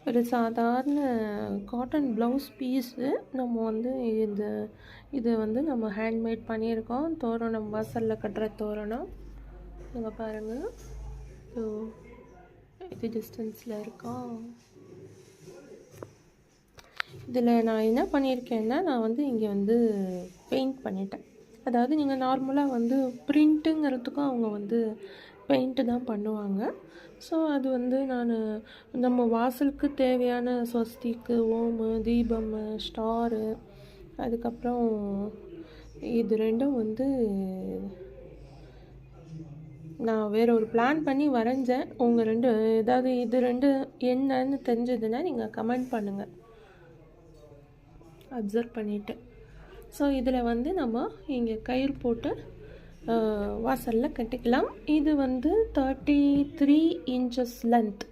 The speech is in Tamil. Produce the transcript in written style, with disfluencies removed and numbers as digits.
ஒரு சாதாரண காட்டன் ப்ளவுஸ் பீஸு நம்ம வந்து இது வந்து நம்ம ஹேண்ட்மேட் பண்ணியிருக்கோம். தோரணம், வாசலில் கட்டுற தோரணம். இங்கே பாருங்கள், ஸோ இது டிஸ்டன்ஸில் இருக்கா. இதில் நான் என்ன பண்ணியிருக்கேன்னா, நான் வந்து இங்கே வந்து பெயிண்ட் பண்ணிட்டேன். அதாவது நீங்கள் நார்மலாக வந்து பிரிண்ட்டுங்கிறதுக்கும் அவங்க வந்து பெயிண்ட்டு தான் பண்ணுவாங்க. ஸோ அது வந்து நம்ம வாசலுக்கு தேவையான ஸ்வஸ்திக்கு, ஓமு, தீபம், ஸ்டாரு, அதுக்கப்புறம் இது ரெண்டும் வந்து நான் வேறு ஒரு பிளான் பண்ணி வரைஞ்சேன். உங்கள் ஏதாவது இது ரெண்டு என்னன்னு தெரிஞ்சதுன்னா நீங்கள் கமெண்ட் பண்ணுங்கள், அப்சர்வ் பண்ணிவிட்டு. ஸோ இதில் வந்து நம்ம இங்கே கயிறு போட்டு வாசலில் கட்டிக்கலாம். இது வந்து 33 inches லென்த்.